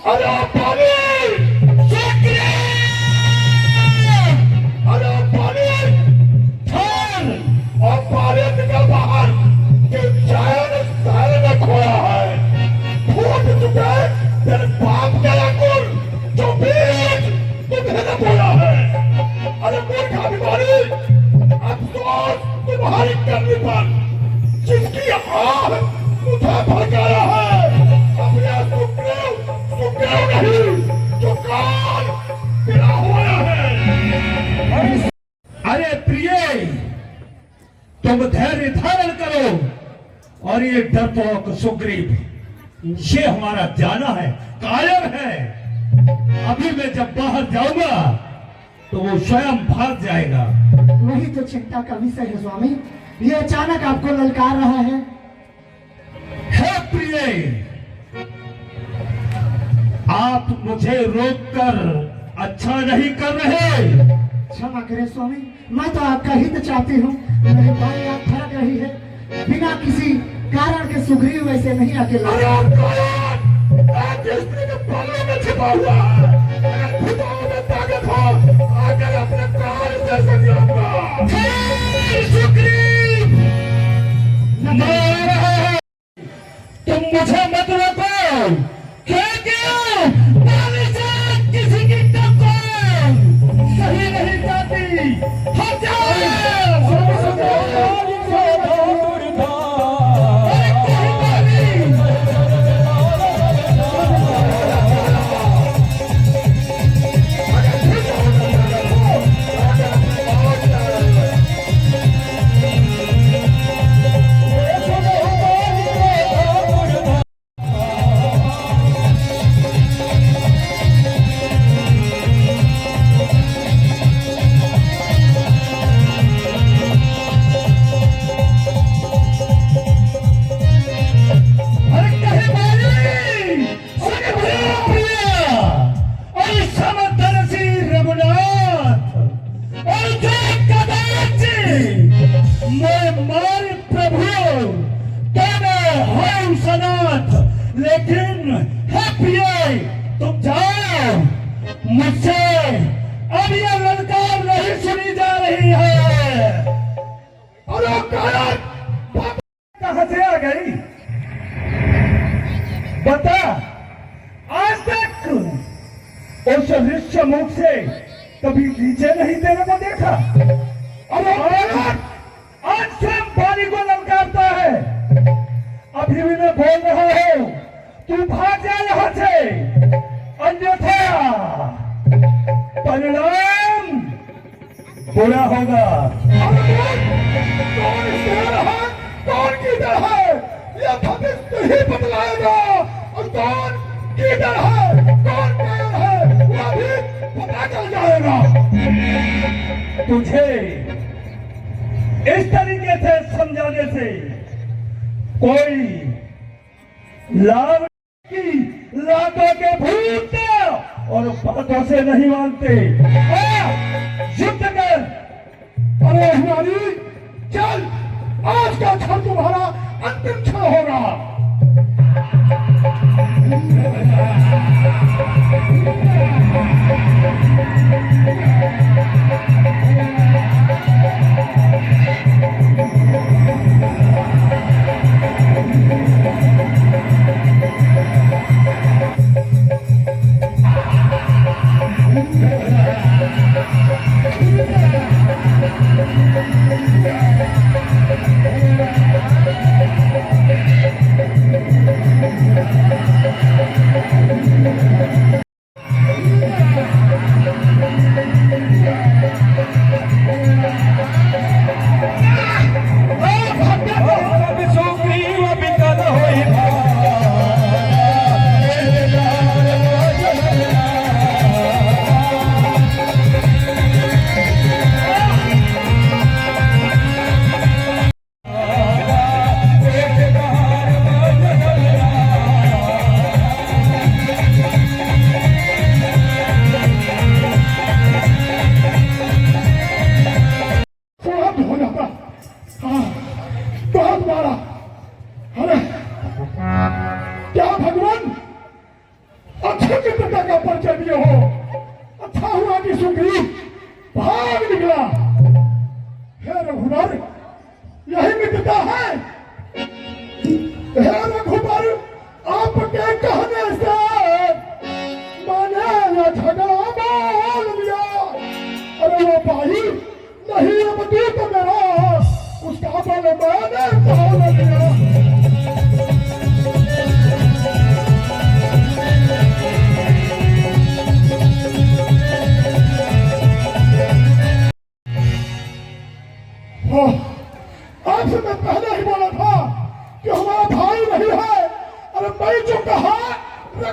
अरे पानी अरे पानी ठहर और पानी निकल बाहर कि सारे ने खोया है फूट चुका है तेरे बाप का अंकुर जो बीज तुम्हें बोया है। अरे मूर्खा बीमारी अफसोस तुम्हारी करने पर जिसकी आह मुझे भड़काया है अपने सुखदेव नहीं जो काल पिला हुआ है। अरे प्रिय तुम धैर्य धारण करो और ये डरपोक सुग्रीव ये हमारा जाना है कायर है। अभी मैं जब बाहर जाऊंगा तो वो स्वयं भाग जाएगा। वही तो चिंता का विषय है स्वामी, ये अचानक आपको ललकार रहा है। हे प्रिय आप मुझे रोककर अच्छा नहीं कर रहे। क्षमा करें स्वामी, मैं तो आपका हित चाहती हूँ। मेरी बात आप फरक रही है, बिना किसी कारण के सुग्रीव वैसे नहीं अकेला। छिपा हुआ है खुदाओं में ताकत हो आकर अपने प्राण से संग्राम सुग्रीव तुम मुझे मत रोको क्योंकि किसी की टक्कर सही नहीं जाती। हट जाओ लेकिन तुम जाओ मुझसे अब यह ललकार नहीं सुनी जा रही है। अरे कहां से आ गई बता। आज तक उस ऋष्य मुख से कभी नीचे नहीं देने को देखा। अरे आज स्वयं पानी को ललकारता है। अभी भी मैं बोल रहा हूं तू भाग जा यहां से अन्यथा परिणाम बुरा होगा। कौन है कौन किधर है यह भविष्य ही बतलाएगा और कौन किधर है कौन कौन है वह भी पता चल जाएगा। तुझे इस तरीके से समझाने से कोई लाभ की लातों के भूत और बातों से नहीं मानते। युद्ध कर। अरे हमारी चल आज का क्षण तुम्हारा अंतिम क्षण होगा।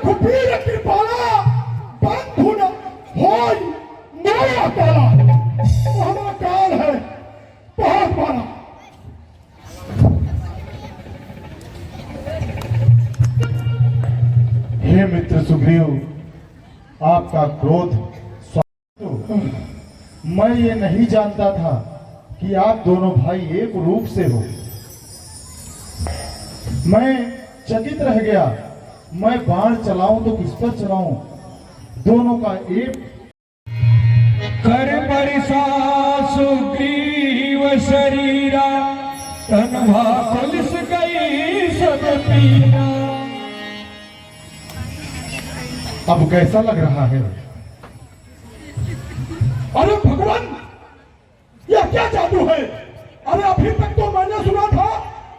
रघुबीर कृपाला बंधु न होय मोया काला। हमारा काल है बहुत बड़ा। हे मित्र सुग्रीव, आपका क्रोध मैं ये नहीं जानता था कि आप दोनों भाई एक रूप से हो। मैं चकित रह गया। मैं बाण चलाऊं तो किस पर चलाऊं, दोनों का एक कर परिसा सुग्रीव शरीरा, तन्वा पुलिस गई सब पीरा। अब कैसा लग रहा है? अरे भगवान, यह क्या जादू है? अरे अभी तक तो मैंने सुना था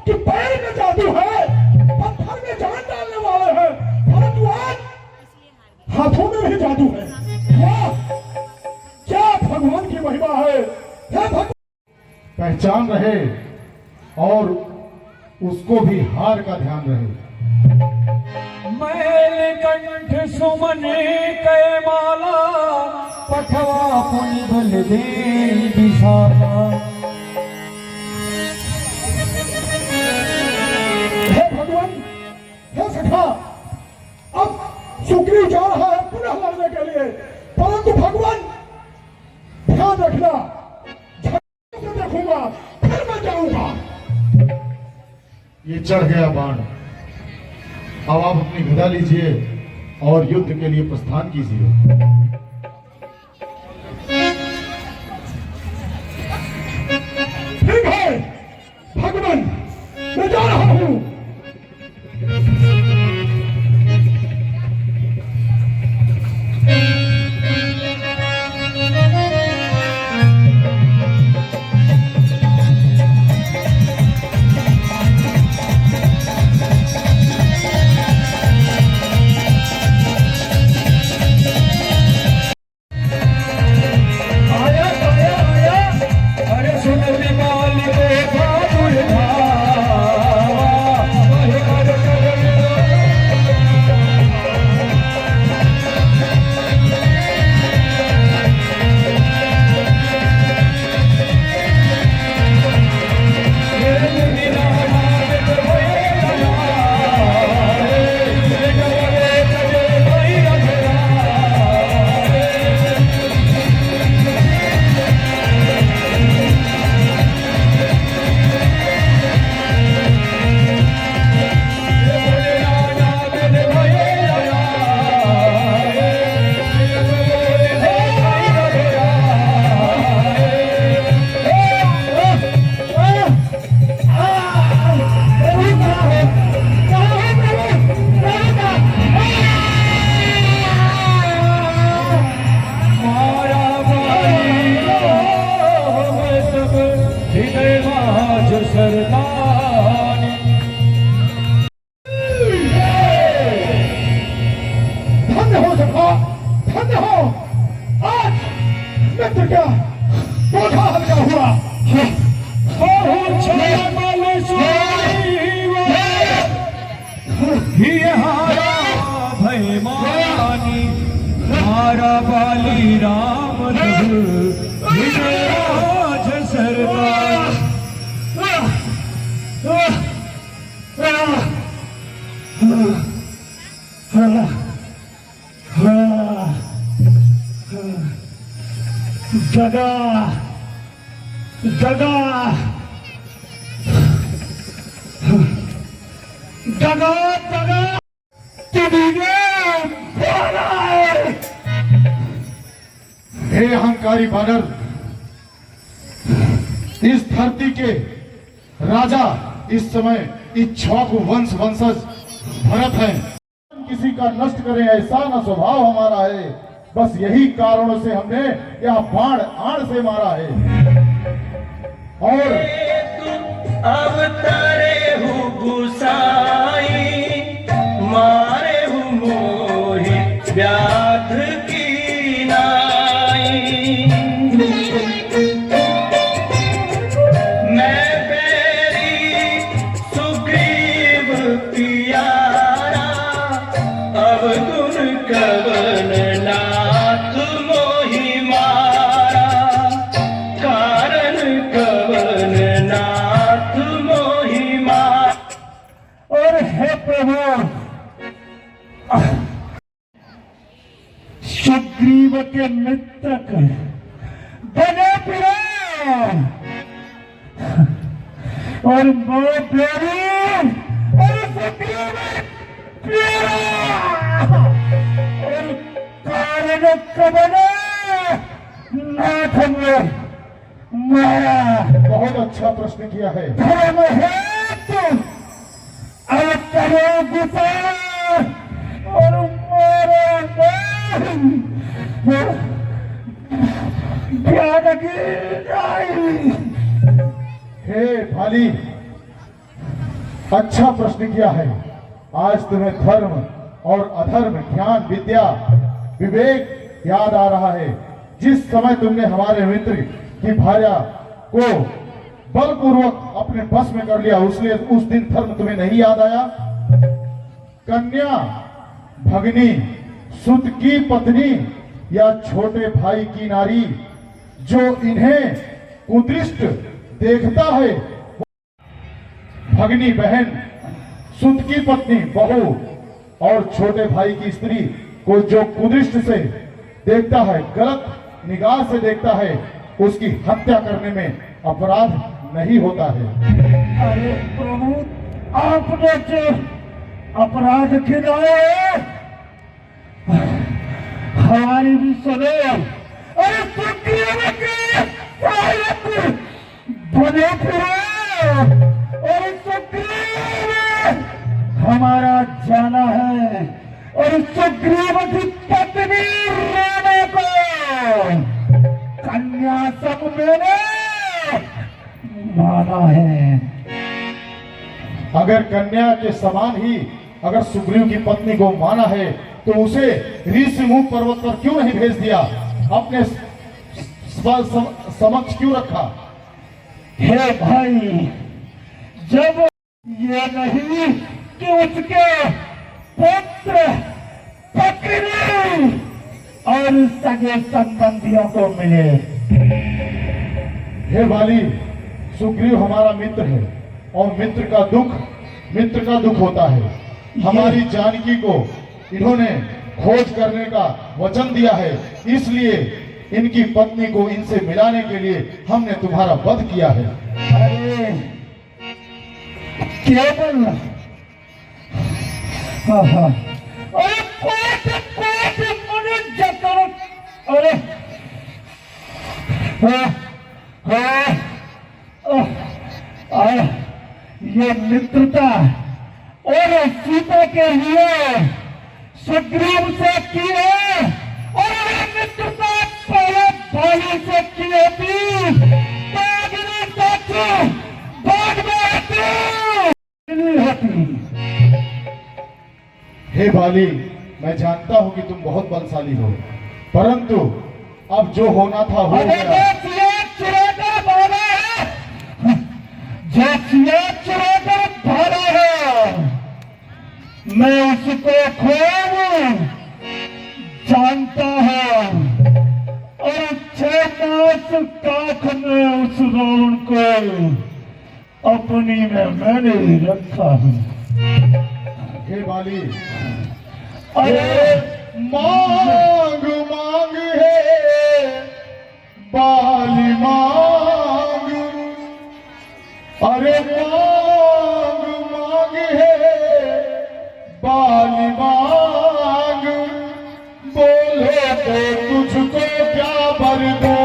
कि पैर में जादू है, पत्थर में जान डालने वाले हैं, परंतु आज हाथों में भी जादू है। वाह, क्या भगवान की महिमा है। हे भगवान, पहचान रहे और उसको भी हार का ध्यान रहे। मैल कंठ सुमन कै माला, पठवा पुनि बल दे विशाला। हे भगवान, हे सखा, अब सुग्रीव जा रहा है पुनः लड़ने के लिए, परंतु भगवान ध्यान रखना, झटके से देखूंगा फिर मैं जाऊंगा। ये चढ़ गया बाण। अब आप अपनी गदा लीजिए और युद्ध के लिए प्रस्थान कीजिए। ठीक है भगवान, मैं जा रहा हूं। धन्य हो सखा, धन्य हो। आज मित्र का बोझा हल्का हुआ। भय मानी मारा बाली राम राज सरदार। जगा जगा जगा जगा, हे अहंकारी बानर, इस धरती के राजा इस समय इक्ष्वाकु वंश वंशज भरत हैं। किसी का नष्ट करें ऐसा न स्वभाव हमारा है। बस यही कारणों से हमने यह बाण आड़ से मारा है। और अवतारे हूँ गुसाई, मारे हूँ मोहि व्याध की नाई। मैं बैरी सुग्रीव प्यारा, अब कवन नाथ मोहि मारा, कारण कवन नाथ मोहि मारा। और हे प्रभु, सुग्रीव के मित्र बने फिरो और मैं देवी और सुग्रीव प्यारा और कारण कवन नाथ में माया। बहुत अच्छा प्रश्न किया है। धर्म है तुम अब करो गुस्सा और मारो ज्ञान की राई। हे भाली, अच्छा प्रश्न किया है। आज तुम्हें धर्म और अधर्म, ज्ञान, विद्या, विवेक याद आ रहा है। जिस समय तुमने हमारे मित्र की भार्या को बलपूर्वक अपने बस में कर लिया, उसलिए उस दिन धर्म तुम्हें नहीं याद आया। कन्या, भगनी, सुत की पत्नी या छोटे भाई की नारी जो इन्हें कुदृष्ट देखता है, भगनी बहन, सुत की पत्नी बहू और छोटे भाई की स्त्री को जो कुदृष्ट से देखता है, गलत निगाह से देखता है, उसकी हत्या करने में अपराध नहीं होता है। अरे प्रभु, आपने जो अपराध गिनाए हमारी भी सुनो। अरे सुग्रीव के सहायक बने फिरो और सुग्रीव हमारा जाना है और सुग्रीव की पत्नी राधा को कन्या सब मैंने माना है। अगर कन्या के समान ही अगर सुग्रीव की पत्नी को माना है, तो उसे ऋषिमुख पर्वत पर क्यों नहीं भेज दिया? अपने समक्ष क्यों रखा? हे भाई, जब ये नहीं कि उसके पुत्र, पत्नी और सगे संबंधियों को मिले। हे बाली, सुग्रीव हमारा मित्र है और मित्र का दुख होता है। हमारी जानकी को इन्होंने खोज करने का वचन दिया है, इसलिए इनकी पत्नी को इनसे मिलाने के लिए हमने तुम्हारा वध किया है। अरे केवल अरे कोट मनुष्य करो। अरे ये मित्रता और सीता के लिए सुग्रीव से की है और ये मित्रता पहले भाई से की होती होती। हे बाली, मैं जानता हूं कि तुम बहुत बलशाली हो, परंतु अब जो होना था हो गया। भाला है, मैं उसको खूब जानता हूं और 6 मास काख में उस रावण को अपनी में मैंने रखा हूं। हे बाली, अरे मांग मांग है बाली मांग, अरे मांग मांग है बाली मांग, बोले तो तुझको क्या भर दो।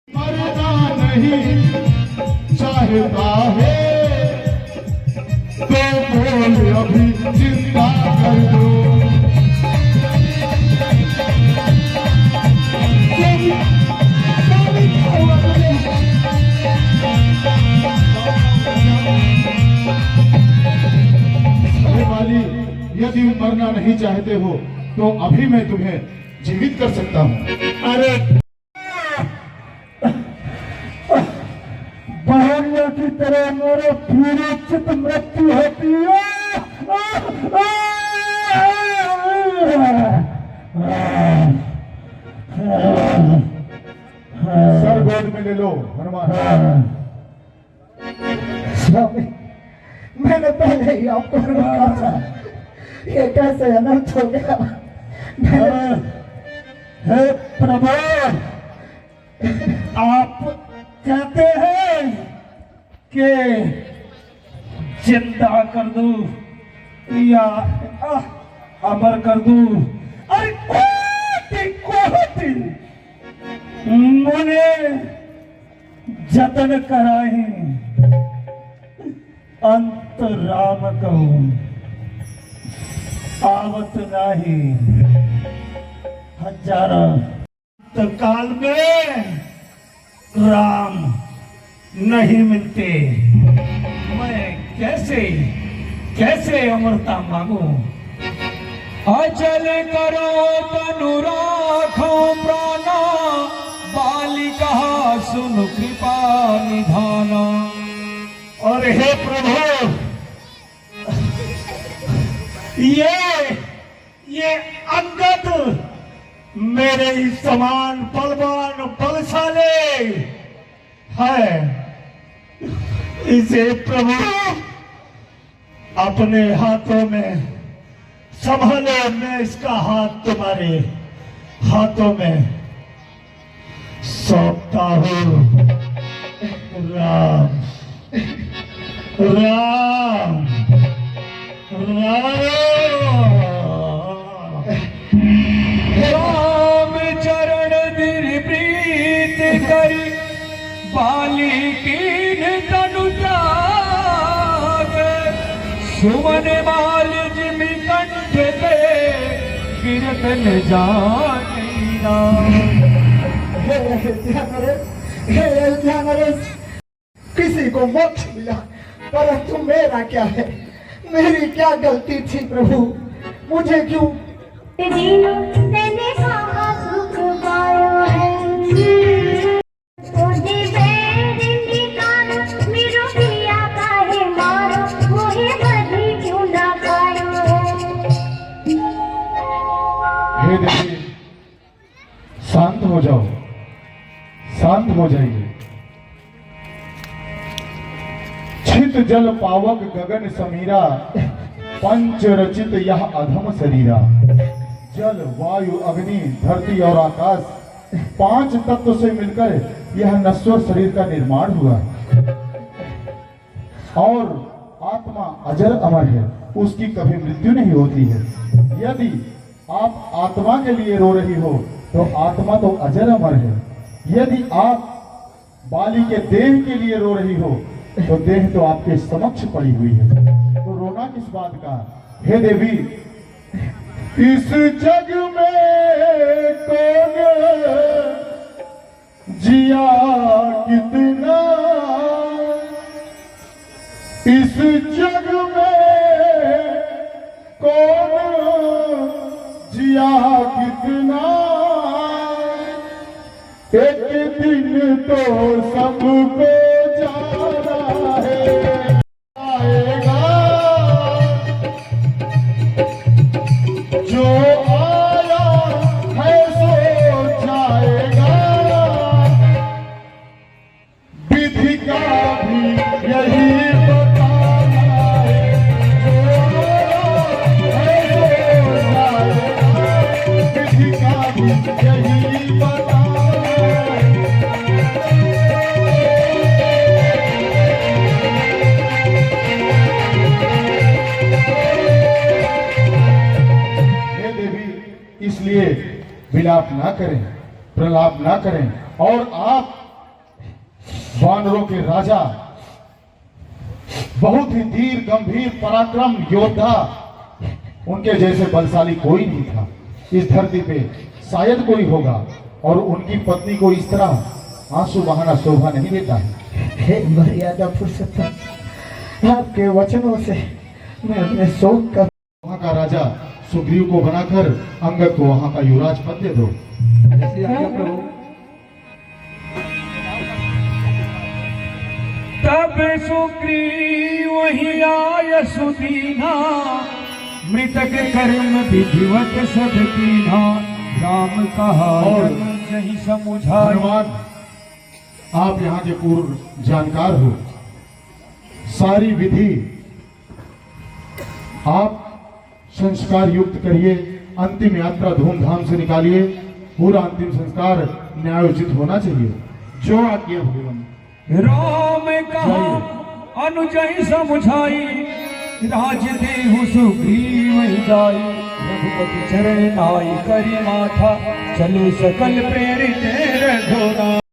मरना नहीं चाहता है तो बोल अभी जिंदा कर दो। यदि मरना नहीं चाहते हो तो अभी मैं तुम्हें जीवित कर सकता हूं। अरे की तरह मेरे पूरी चित मृत्यु होती है। सर गोद में ले लो हनुमान। स्वामी, मैंने पहले ही आपको कहा था, ये कैसे अनर्थ हो गया। हे प्रभु, आप कहते हैं कि जिंदा कर दूं या अमर कर दूं। अरे कोटि मुने जतन कराए, अंत राम कहूं आवत नाही। हजारों काल में राम नहीं मिलते, मैं कैसे अमरता मांगू। अचल करो तनु राखो प्राणा, बाली कहा सुन कृपा निधाना। और हे प्रभु, ये अंगद मेरे ही समान बलवान बलशाली है, इसे प्रभु अपने हाथों में संभालो। मैं इसका हाथ तुम्हारे हाथों में सौंपता हूँ। राम राम राम चरण दिर प्रीत करी, बाली कीन तनु त्याग। सुमन माल जिमि कंठ पे, कीर्तन जानीना। किसी को मोक्ष मिला, परंतु मेरा क्या है, मेरी क्या गलती थी प्रभु, मुझे क्यों। तेने कहा सुख पायो है, ओदे बेरिंदी कान मेरो पिया काहे मारो, मोहे बधी क्यों ना पायो है। हे देवी, शांत हो जाओ, शांत हो जाइए। छित जल पावक गगन समीरा, पंच रचित यह अधम शरीरा। जल वायु अग्नि धरती और आकाश, 5 तत्व से मिलकर यह नश्वर शरीर का निर्माण हुआ। और आत्मा अजर अमर है, उसकी कभी मृत्यु नहीं होती है। यदि आप आत्मा के लिए रो रही हो तो आत्मा तो अजर अमर है। यदि आप बाली के देह के लिए रो रही हो तो देह तो आपके समक्ष पड़ी हुई है, तो रोना किस बात का। हे देवी, इस जग में कौन जिया कितना, इस जग में कौन जिया कितना, एक दिन तो सबको जाना है। आएगा जो आया है सो जाएगा, विधि का भी यही बताना है। जो आया है सो जाएगा, विधि का भी यही बताना है। इसलिए विलाप ना करें, प्रलाप ना करें। और आप वानरों के राजा, बहुत ही धीर गंभीर पराक्रम योद्धा, उनके जैसे बलशाली कोई नहीं था इस धरती पे, शायद कोई होगा। और उनकी पत्नी को इस तरह आंसू बहाना शोभा नहीं देता है। हे मर्यादा पुरुषोत्तम, आपके वचनों से मैं अपने शोक का। वहां का राजा सुग्रीव को बनाकर अंगद को वहां का युवराज पद दे दो। तब तब सुग्रीव वही आय सुदीना, मृतक कर्म विधिवत सब कीन्हा। राम कहा और जही समुझाई। हनुमान, आप यहाँ के पूर्व जानकार हो, सारी विधि आप संस्कार युक्त करिए, अंतिम यात्रा धूमधाम से निकालिए, पूरा अंतिम संस्कार न्यायोचित होना चाहिए। जो आज्ञा भगवान। राम कहा अनुजय समुझाई, राज देहु सुग्रीव जाई। रघुपति चरण नाई करी माथा, चले सकल प्रेरित रघुनाथ।